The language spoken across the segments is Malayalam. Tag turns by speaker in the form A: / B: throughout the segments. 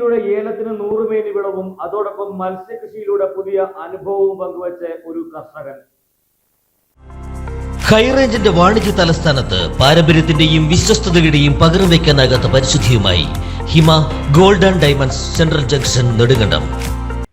A: കൃഷിയിലൂടെ ഏലത്തിന് 100 മേനി വിളവും അതോടൊപ്പം മത്സ്യകൃഷിയിലൂടെ പുതിയ അനുഭവവും പങ്കുവച്ച ഒരു കർഷകൻ.
B: ഹൈറേഞ്ചിന്റെ വാണിജ്യ തലസ്ഥാനത്ത് പാരമ്പര്യത്തിന്റെയും വിശ്വസ്തതയുടെയും പകരം വയ്ക്കാനാകാത്ത പരിശുദ്ധിയുമായി Hima gold and diamonds central junction Nedumkandam.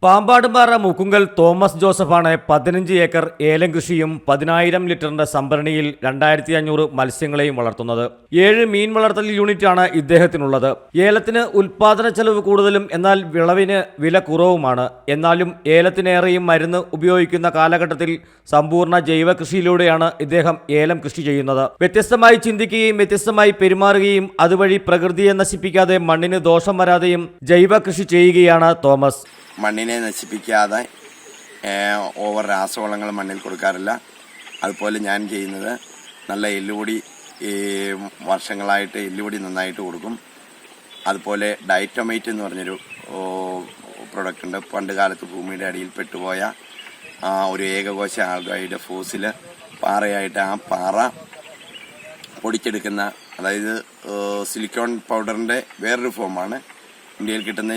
A: Pampadumpara Mukkungal Thomas ജോസഫാണ് 15 ഏക്കർ ഏലം കൃഷിയും 10,000 ലിറ്ററിന്റെ സംഭരണിയിൽ 2500 മത്സ്യങ്ങളെയും വളർത്തുന്നത്. 7 മീൻ വളർത്തൽ യൂണിറ്റാണ് ഇദ്ദേഹത്തിനുള്ളത്. ഏലത്തിന് ഉൽപാദന ചെലവ് കൂടുതലും എന്നാൽ വിളവിന് വില കുറവുമാണ്. എന്നാലും ഏലത്തിനേറെയും മരുന്ന് ഉപയോഗിക്കുന്ന കാലഘട്ടത്തിൽ സമ്പൂർണ്ണ ജൈവ കൃഷിയിലൂടെയാണ് ഇദ്ദേഹം ഏലം കൃഷി ചെയ്യുന്നത്. വ്യത്യസ്തമായി ചിന്തിക്കുകയും വ്യത്യസ്തമായി പെരുമാറുകയും അതുവഴി പ്രകൃതിയെ നശിപ്പിക്കാതെ മണ്ണിന് ദോഷം വരാതെയും ജൈവ കൃഷി ചെയ്യുകയാണ് തോമസ്.
C: മണ്ണിനെ നശിപ്പിക്കാതെ ഓവർ രാസവളങ്ങൾ മണ്ണിൽ കൊടുക്കാറില്ല. അതുപോലെ ഞാൻ ചെയ്യുന്നത് നല്ല എല്ലുപൊടി, വർഷങ്ങളായിട്ട് എല്ലുപൊടി നന്നായിട്ട് കൊടുക്കും. അതുപോലെ ഡയറ്റോമേറ്റ് എന്ന് പറഞ്ഞൊരു പ്രൊഡക്റ്റ് ഉണ്ട്. പണ്ട് കാലത്ത് ഭൂമിയുടെ അടിയിൽ പെട്ടുപോയ ഒരു ഏകകോശ ആൽഗയുടെ ഫോസിൽ പാറയായിട്ട് ആ പാറ പൊടിച്ചെടുക്കുന്ന, അതായത് സിലിക്കോൺ പൗഡറിൻ്റെ വേറൊരു ഫോമാണ്. ഇന്ത്യയിൽ കിട്ടുന്ന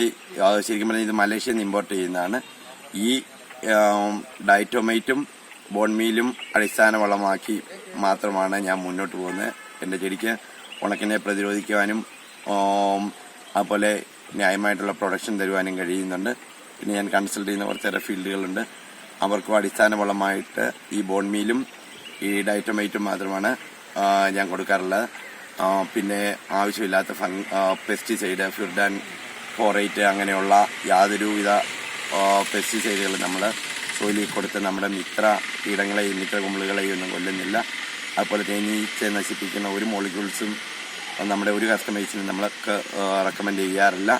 C: ശരിക്കും പറഞ്ഞാൽ ഇത് മലേഷ്യയിൽ നിന്ന് ഇമ്പോർട്ട് ചെയ്യുന്നതാണ്. ഈ ഡയറ്റോമൈറ്റും ബോൺമീലും അടിസ്ഥാന വളമാക്കി മാത്രമാണ് ഞാൻ മുന്നോട്ട് പോകുന്നത്. എൻ്റെ ചെടിക്ക് ഉണക്കിനെ പ്രതിരോധിക്കുവാനും അതുപോലെ ന്യായമായിട്ടുള്ള പ്രൊഡക്ഷൻ തരുവാനും കഴിയുന്നുണ്ട്. പിന്നെ ഞാൻ കൺസൾട്ട് ചെയ്യുന്ന കുറച്ചേറെ ഫീൽഡുകളുണ്ട്. അവർക്കും അടിസ്ഥാന വളമായിട്ട് ഈ ബോൺമീലും ഈ ഡയറ്റോമൈറ്റും മാത്രമാണ് ഞാൻ കൊടുക്കാറുള്ളത്. പിന്നെ ആവശ്യമില്ലാത്ത പെസ്റ്റിസൈഡ്, ഫ്യൂർഡാൻ, ഫോറേറ്റ് അങ്ങനെയുള്ള യാതൊരുവിധ പെസ്റ്റിസൈഡുകൾ നമ്മൾ സോയിലിൽ കൊടുത്ത് നമ്മുടെ കീടങ്ങളെയും മിത്രകുമിളുകളെയും ഒന്നും കൊല്ലുന്നില്ല. അതുപോലെ തേനീച്ച നശിപ്പിക്കുന്ന ഒരു മോളിക്യൂൾസും നമ്മുടെ ഒരു കസ്റ്റമേഴ്സിനും നമ്മൾക്ക് റെക്കമെൻഡ് ചെയ്യാറില്ല.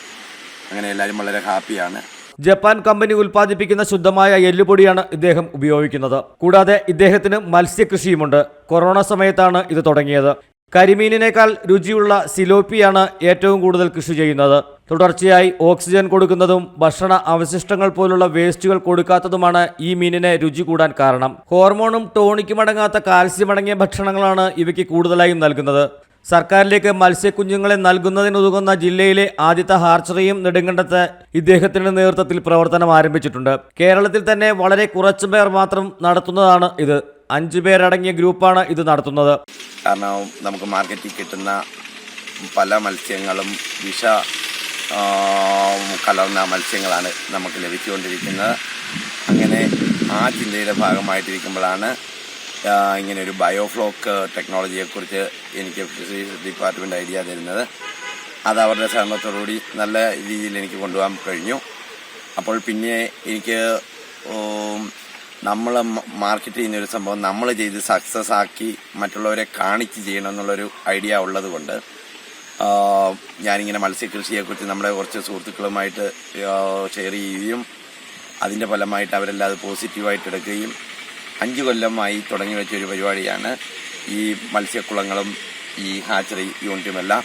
C: അങ്ങനെ എല്ലാവരും വളരെ ഹാപ്പിയാണ്.
A: ജപ്പാൻ കമ്പനി ഉൽപ്പാദിപ്പിക്കുന്ന ശുദ്ധമായ എല്ലുപൊടിയാണ് ഇദ്ദേഹം ഉപയോഗിക്കുന്നത്. കൂടാതെ ഇദ്ദേഹത്തിന് മത്സ്യകൃഷിയുമുണ്ട്. കൊറോണ സമയത്താണ് ഇത് തുടങ്ങിയത്. കരിമീനിനേക്കാൾ രുചിയുള്ള സിലോപ്പിയാണ് ഏറ്റവും കൂടുതൽ കൃഷി ചെയ്യുന്നത്. തുടർച്ചയായി ഓക്സിജൻ കൊടുക്കുന്നതും ഭക്ഷണ അവശിഷ്ടങ്ങൾ പോലുള്ള വേസ്റ്റുകൾ കൊടുക്കാത്തതുമാണ് ഈ മീനിനെ രുചി കൂടാൻ കാരണം. ഹോർമോണും ടോണിക്കും അടങ്ങാത്ത കാൽസ്യം അടങ്ങിയ ഭക്ഷണങ്ങളാണ് ഇവയ്ക്ക് കൂടുതലായും നൽകുന്നത്. സർക്കാരിലേക്ക് മത്സ്യക്കുഞ്ഞുങ്ങളെ നൽകുന്നതിനുതകുന്ന ജില്ലയിലെ ആദ്യത്തെ ഹാർച്ചറിയും നെടുങ്കണ്ടത്ത് ഇദ്ദേഹത്തിന്റെ നേതൃത്വത്തിൽ പ്രവർത്തനം ആരംഭിച്ചിട്ടുണ്ട്. കേരളത്തിൽ തന്നെ വളരെ കുറച്ചു പേർ മാത്രം നടത്തുന്നതാണ് ഇത്. 5 പേരടങ്ങിയ ഗ്രൂപ്പാണ് ഇത് നടത്തുന്നത്.
C: കാരണം നമുക്ക് മാർക്കറ്റിൽ കിട്ടുന്ന പല മത്സ്യങ്ങളും വിഷ കലർന്ന മത്സ്യങ്ങളാണ് നമുക്ക് ലഭിച്ചുകൊണ്ടിരിക്കുന്നത്. അങ്ങനെ ആ ചിന്തയുടെ ഭാഗമായിട്ടിരിക്കുമ്പോഴാണ് ഇങ്ങനെ ഒരു ബയോഫ്ലോക്ക് ടെക്നോളജിയെക്കുറിച്ച് എനിക്ക് ഫിഷറീസ് ഡിപ്പാർട്ട്മെൻറ്റ് ഐഡിയ തരുന്നത്. അത് അവരുടെ സഹകരണത്തോടുകൂടി നല്ല രീതിയിൽ എനിക്ക് കൊണ്ടുപോകാൻ കഴിഞ്ഞു. അപ്പോൾ പിന്നെ എനിക്ക് നമ്മൾ മാർക്കറ്റ് ചെയ്യുന്നൊരു സംഭവം നമ്മൾ ചെയ്ത് സക്സസ് ആക്കി മറ്റുള്ളവരെ കാണിച്ച് ചെയ്യണം എന്നുള്ളൊരു ഐഡിയ ഉള്ളത് കൊണ്ട് ഞാനിങ്ങനെ മത്സ്യകൃഷിയെക്കുറിച്ച് നമ്മുടെ കുറച്ച് സുഹൃത്തുക്കളുമായിട്ട് ഷെയർ ചെയ്യുകയും അതിൻ്റെ ഫലമായിട്ട് അവരെല്ലാം അത് പോസിറ്റീവായിട്ട് എടുക്കുകയും 5 കൊല്ലമായി തുടങ്ങി വെച്ചൊരു പരിപാടിയാണ് ഈ മത്സ്യക്കുളങ്ങളും ഈ ഹാച്ചറി യൂണിറ്റുമെല്ലാം.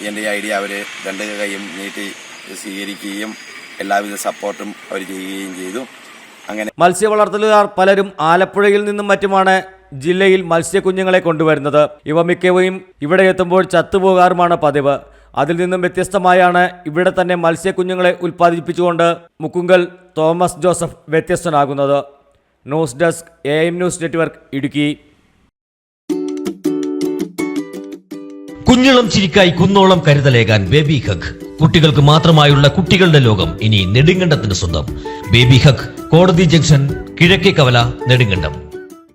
C: എൻ്റെ ഐഡിയ അവർ 2 കൈയും നീട്ടി സ്വീകരിക്കുകയും എല്ലാവിധ സപ്പോർട്ടും അവർ ചെയ്യുകയും ചെയ്തു. അങ്ങനെ
A: മത്സ്യ വളർത്തലുകാർ പലരും ആലപ്പുഴയിൽ നിന്നും മറ്റുമാണ് ജില്ലയിൽ മത്സ്യക്കുഞ്ഞുങ്ങളെ കൊണ്ടുവരുന്നത്. ഇവ മിക്കവയും ഇവിടെ എത്തുമ്പോൾ ചത്തുപോകാറുമാണ് പതിവ്. അതിൽ നിന്നും വ്യത്യസ്തമായാണ് ഇവിടെ തന്നെ മത്സ്യക്കുഞ്ഞുങ്ങളെ ഉൽപ്പാദിപ്പിച്ചുകൊണ്ട് മുക്കുങ്കൽ തോമസ് ജോസഫ് വ്യത്യസ്തനാകുന്നത്. News desk AM news network, Idukki.
B: കുഞ്ഞിളം ചിരിക്കായി കുന്നോളം കരുതലേകാൻ ബേബി ഹഗ്. കുട്ടികൾക്ക് മാത്രമായുള്ള കുട്ടികളുടെ ലോകം ഇനി നെടുങ്കണ്ടത്തിന് സ്വന്തം. ബേബി ഹഗ്, കോടതി ജംഗ്ഷൻ, കിഴക്കേ കവല, നെടുങ്കണ്ടം.